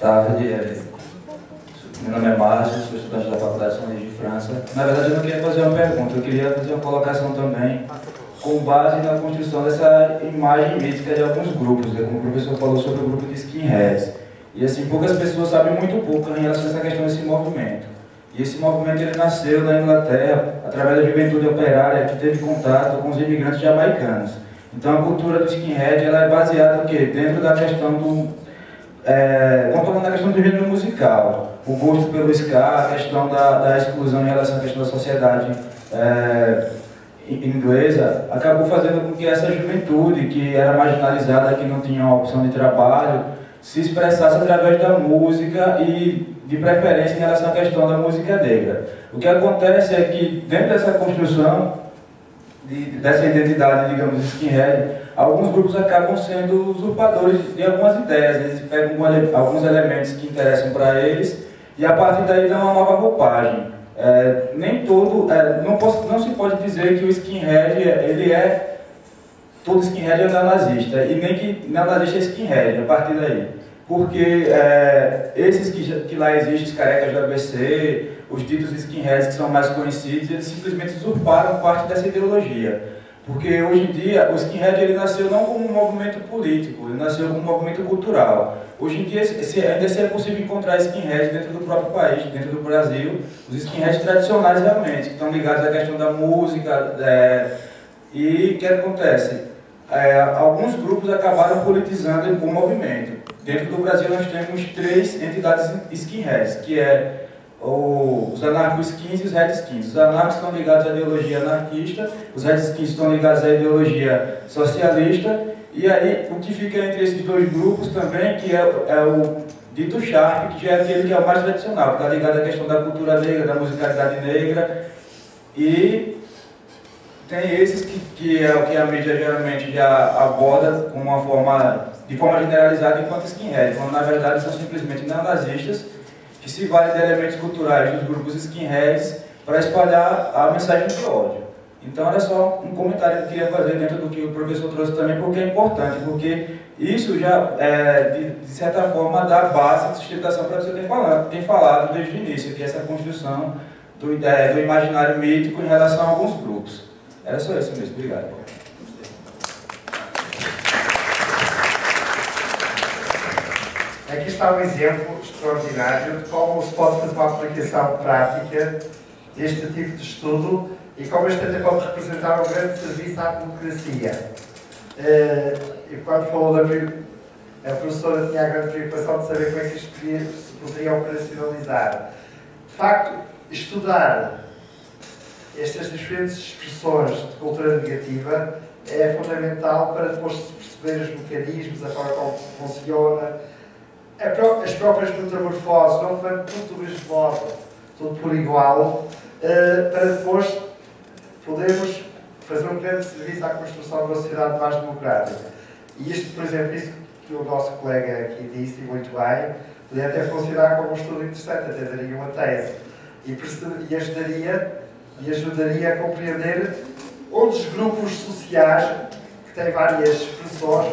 tarde. Meu nome é Márcio, sou estudante da Faculdade de São Luís de França. Na verdade, eu não queria fazer uma pergunta, eu queria fazer uma colocação também, com base na construção dessa imagem mítica de alguns grupos, né? Como o professor falou sobre o grupo de skinheads. E assim, poucas pessoas sabem muito pouco em relação a essa questão desse movimento. E esse movimento ele nasceu na Inglaterra, através da juventude operária que teve contato com os imigrantes jamaicanos. Então a cultura do skinhead ela é baseada no quê? Dentro da questão do... controlando a questão do gênero musical. O gosto pelo ska, a questão da exclusão em relação à questão da sociedade inglesa, acabou fazendo com que essa juventude, que era marginalizada, que não tinha opção de trabalho, se expressasse através da música e de preferência em relação à questão da música negra. O que acontece é que, dentro dessa construção, dessa identidade, digamos, skinhead, alguns grupos acabam sendo usurpadores de algumas ideias. Eles pegam alguns elementos que interessam para eles e, a partir daí, dão uma nova roupagem. Não se pode dizer que o skinhead, todo skinhead é neonazista, e nem que neonazista é skinhead, a partir daí. Porque esses que lá existem, os carecas do ABC, os ditos skinheads que são mais conhecidos, eles simplesmente usurparam parte dessa ideologia. Porque hoje em dia, o skinhead ele nasceu não como um movimento político, ele nasceu como um movimento cultural. Hoje em dia, ainda é possível encontrar skinheads dentro do próprio país, dentro do Brasil, os skinheads tradicionais realmente, que estão ligados à questão da música. E o que acontece? Alguns grupos acabaram politizando o movimento. Dentro do Brasil nós temos 3 entidades skinheads, que é os anarco-skins e os red-skins. Os anarcos estão ligados à ideologia anarquista, os red-skins estão ligados à ideologia socialista, e aí o que fica entre esses 2 grupos também, que é o dito Sharp, que já é aquele que é o mais tradicional, que está ligado à questão da cultura negra, da musicalidade negra, e tem esses que é o que a mídia geralmente já aborda de forma generalizada enquanto skinhead, quando na verdade são simplesmente neonazistas que se valem de elementos culturais dos grupos skinheads para espalhar a mensagem de ódio. Então era só um comentário que eu queria fazer dentro do que o professor trouxe também, porque é importante, porque isso já, de certa forma, dá base de sustentação para o que você tem falado desde o início, que é essa construção do imaginário mítico em relação a alguns grupos. Era só isso mesmo. Obrigado. Aqui está um exemplo extraordinário de como se pode fazer uma aplicação prática deste tipo de estudo e como este até pode representar um grande serviço à democracia. E quando falou a professora tinha a grande preocupação de saber como é que isto se poderia operacionalizar. De facto, estudar estas diferentes expressões de cultura negativa é fundamental para depois se perceber os mecanismos, a forma como funciona, as próprias metamorfoses, não levando tudo do mesmo modo, tudo por igual, para depois podermos fazer um grande serviço à construção de uma sociedade mais democrática. E isto, por exemplo, isso que o nosso colega aqui disse, e muito bem, poderia até funcionar como um estudo interessante, até daria uma tese, e ajudaria a compreender outros grupos sociais que têm várias expressões,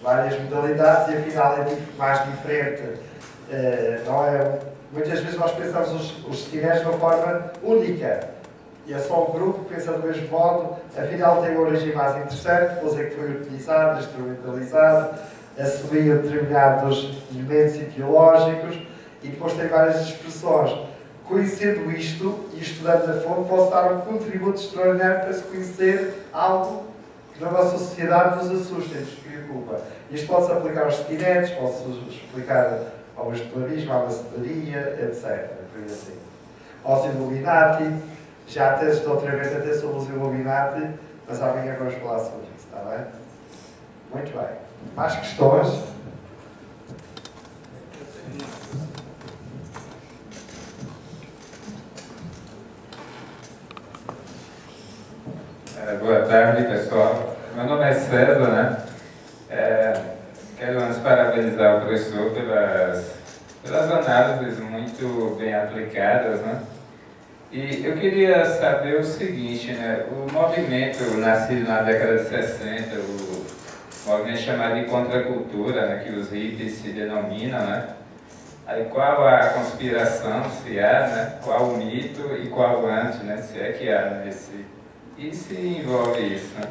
várias modalidades, e afinal é mais diferente. Não é, muitas vezes nós pensamos os skinheads de uma forma única, e é só um grupo que pensa do mesmo modo, afinal tem uma origem mais interessante, depois é que foi utilizado, instrumentalizado, assumiu determinados elementos ideológicos, e depois tem várias expressões. Conhecendo isto e estudando a fundo, posso dar um contributo extraordinário para se conhecer algo que na nossa sociedade nos assusta e nos preocupa. Isto pode-se aplicar aos skinheads, pode-se aplicar ao escolarismo, à maçonaria, etc. Assim. Aos Illuminati, já até outra vez até sobre os Illuminati, mas amanhã vamos falar sobre isso, está bem? Muito bem. Mais questões? Boa tarde, pessoal. Meu nome é César, né? Quero antes parabenizar o professor pelas análises muito bem aplicadas, né? E eu queria saber o seguinte, né? O movimento nascido na década de 60, o alguém chamar de contracultura, né, que os hippies se denominam, né? Aí qual a conspiração, se há, né? Qual o mito e qual o anti, né? Se é que há nesse... E se envolve isso, né?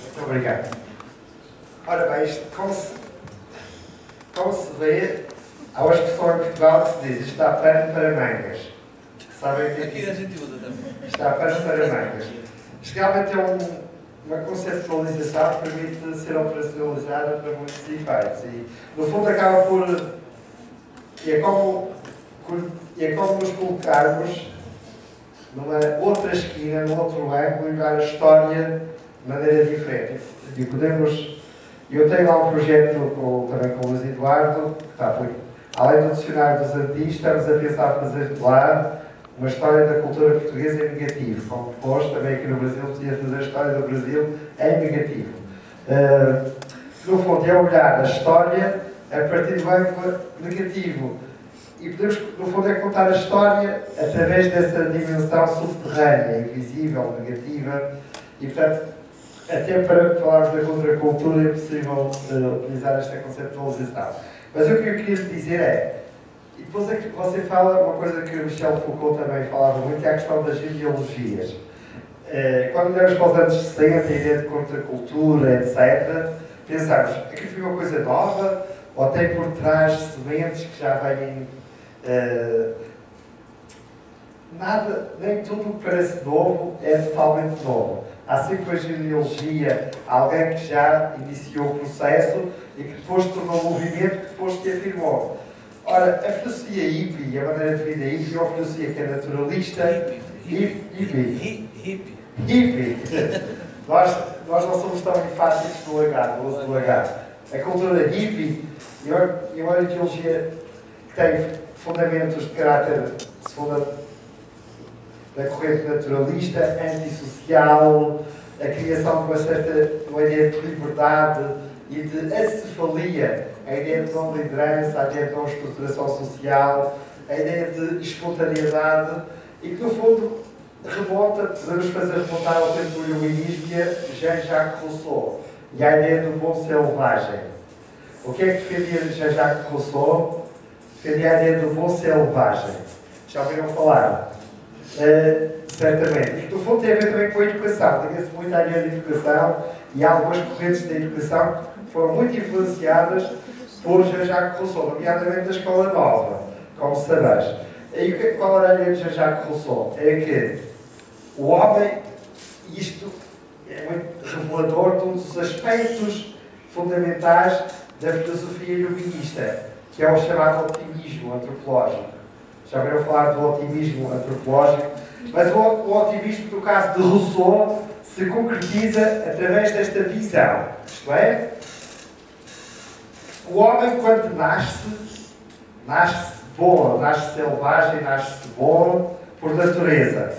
Muito obrigado. Ora bem, isto, como se vê, há uma expressão em Portugal que se diz: isto dá pano para mangas. Sabem o que é que Aqui a gente usa também. isto dá pano para mangas? Isto realmente é uma conceptualização que permite ser operacionalizada para muitos efeitos. E, no fundo, acaba por... é como nos colocarmos numa outra esquina, num outro ângulo, e ver a história de maneira diferente. E podemos... Eu tenho lá um projeto também com o Luís Eduardo, que está por... Além do dicionário dos antigos, estamos a pensar fazer lá uma história da cultura portuguesa em negativo. Como depois, também aqui no Brasil, podia fazer a história do Brasil em negativo. No fundo, é olhar a história a partir do ângulo negativo. E podemos, no fundo, é contar a história através dessa dimensão subterrânea, invisível, negativa. E, portanto, até para falarmos da contracultura é possível utilizar esta conceptualização. Mas o que eu queria lhe dizer é, e depois é que você fala uma coisa que o Michel Foucault também falava muito, é a questão das genealogias. Quando olhamos para os anos 60, a ideia de contracultura, etc., pensamos, aqui foi uma coisa nova, ou tem por trás sementes que já vêm... nada, nem tudo o que parece novo é totalmente novo. Há sempre a genealogia, alguém que já iniciou o processo e que depois tornou um movimento que depois se afirmou. Ora, a filosofia hippie, a maneira de vida hippie, é uma filosofia que é naturalista. Hippie. Nós não somos tão enfáticos no H, no uso do H. A cultura hippie é uma ideologia que tem fundamentos de caráter, se funda da corrente naturalista, antissocial, a criação de uma ideia de liberdade e de acefalia, a ideia de não liderança, a ideia de não estruturação social, a ideia de espontaneidade e que, no fundo, podemos fazer remontar ao tempo do iluminismo e a Jean-Jacques Rousseau e a ideia do bom selvagem. O que é que defendia Jean-Jacques Rousseau? Defendia a ideia do bom selvagem. Já ouviram falar? Certamente. E que, no fundo, tem a ver também com a educação. Tem-se muito a ideia de educação e há algumas correntes da educação que foram muito influenciadas por Jean-Jacques Rousseau, nomeadamente da Escola Nova, como sabeis. E qual era a ideia de Jean-Jacques Rousseau? É que o homem, isto é muito revelador de um dos aspectos fundamentais da filosofia iluminista, que é o chamado otimismo antropológico. Já ouviram falar do otimismo antropológico? Mas o otimismo, no caso de Rousseau, se concretiza através desta visão. Isto é, o homem, quando nasce bom, nasce selvagem, nasce bom por natureza.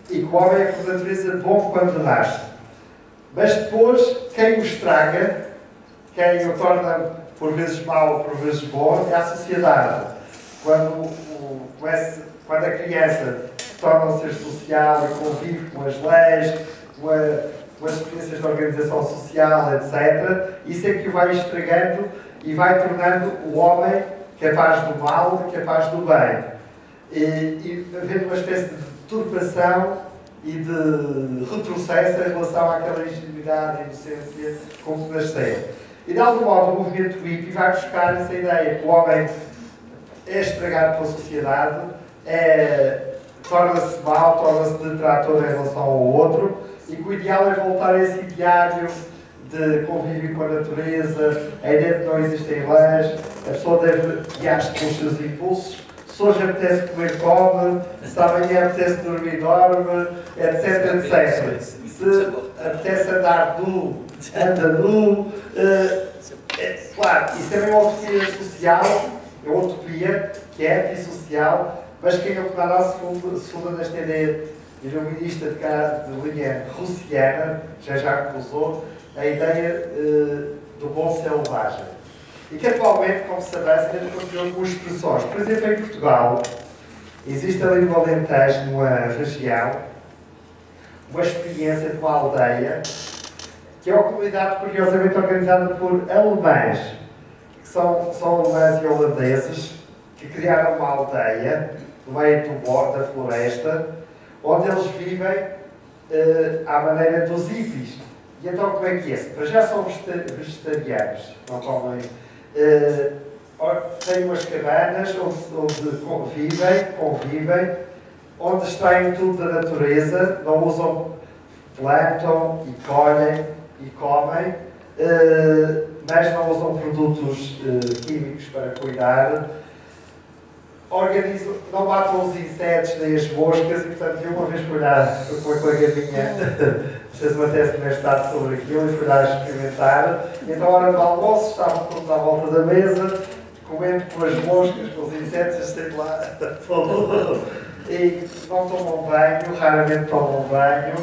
E que o homem é por natureza bom quando nasce. Mas depois, quem o estraga, quem o torna por vezes mau, por vezes bom, é a sociedade. Quando a criança se torna um ser social e convive com as leis, com as experiências de organização social, etc., isso é que o vai estragando e vai tornando o homem capaz do mal e capaz do bem. E havendo uma espécie de turbação e de retrocesso em relação àquela ingenuidade e inocência com que nasceu. E de algum modo o movimento hippie vai buscar essa ideia que o homem é estragado pela sociedade, torna-se mau, torna-se detrator em relação ao outro, e que o ideal é voltar a esse ideário de convívio com a natureza, a ideia de que não existem leis, a pessoa deve guiar-se pelos seus impulsos. Se hoje apetece comer, come, se amanhã apetece dormir, dorme, etc, etc. Se apetece andar nu, anda nu. Claro, isso também é uma utopia social, é uma utopia que é antissocial, mas que, em última análise, se funda nesta ideia iluminista de linha russiana, Jean-Jacques Rousseau, a ideia do bom selvagem. E que atualmente, como sabeis, ainda continua com expressões. Por exemplo, em Portugal, existe ali no Alentejo, numa região, uma experiência de uma aldeia que é uma comunidade curiosamente organizada por alemães, que são alemães e holandeses, que criaram uma aldeia no meio da floresta, onde eles vivem à maneira dos hippies. E então como é que é? Para já são vegetarianos, não comem. Têm umas cabanas onde convivem, onde extraem tudo da natureza, não usam, plantam e colhem e comem, mas não usam produtos químicos para cuidar. Não matam os insetos nem as moscas e, portanto, eu uma vez fui lá com uma colega minha, não sei se me tese de mestrado sobre aquilo, e fui lá experimentar. E então, a hora do almoço, estavam todos à volta da mesa, comendo com as moscas, com os insetos, sei lá, e não tomam banho, raramente tomam banho,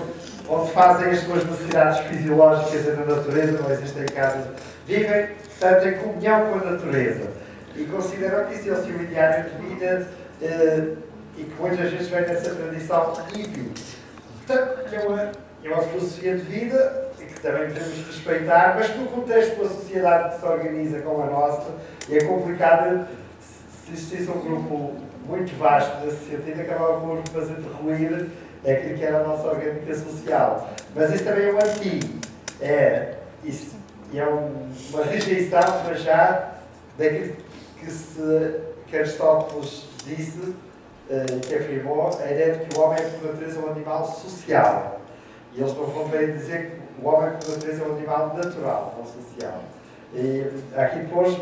onde fazem as suas necessidades fisiológicas na natureza, não existem casas, vivem, portanto, em comunhão com a natureza. E consideram que isso é o seu ideário de vida e que muitas vezes vem dessa tradição hippie. Portanto, que é uma filosofia de vida que também devemos respeitar, mas que no contexto de uma sociedade que se organiza como a nossa, é complicado se existisse um grupo muito vasto nesse sentido, acabava por fazer derruir aquilo que era a nossa orgânica social. Mas isso também é um antigo. É uma rejeição, mas já daquilo que Aristóteles disse, que afirmou a ideia de que o homem é, por natureza, um animal social. E eles não vão bem dizer que o homem, por natureza, é um animal natural, não social. E aqui pôs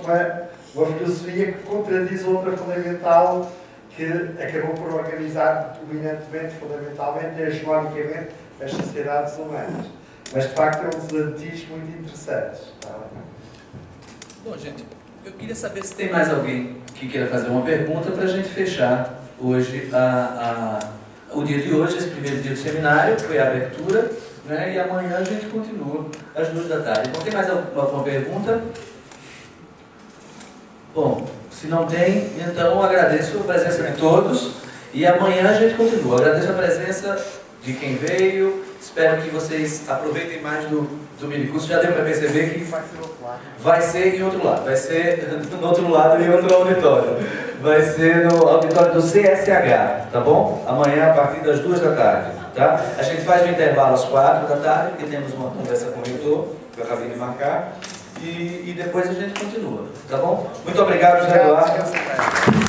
uma filosofia que contradiz outra fundamental que acabou por organizar dominantemente, fundamentalmente e hegemonicamente as sociedades humanas. Mas, de facto, é um deslantis muito interessante. Bom, gente, eu queria saber se tem mais alguém que queira fazer uma pergunta para a gente fechar hoje o dia de hoje, esse primeiro dia do seminário, foi a abertura, né? E amanhã a gente continua às 14h. Então, tem mais alguma pergunta? Bom, se não tem, então agradeço a presença de todos e amanhã a gente continua. Agradeço a presença de quem veio, espero que vocês aproveitem mais do minicurso. Já deu para perceber que vai ser em outro lado, vai ser no outro lado em outro auditório. Vai ser no auditório do CSH, tá bom? Amanhã a partir das 14h, tá? A gente faz um intervalo às 16h, porque temos uma conversa com o reitor, que eu acabei de marcar, e depois a gente continua, tá bom? Muito obrigado, José Eduardo.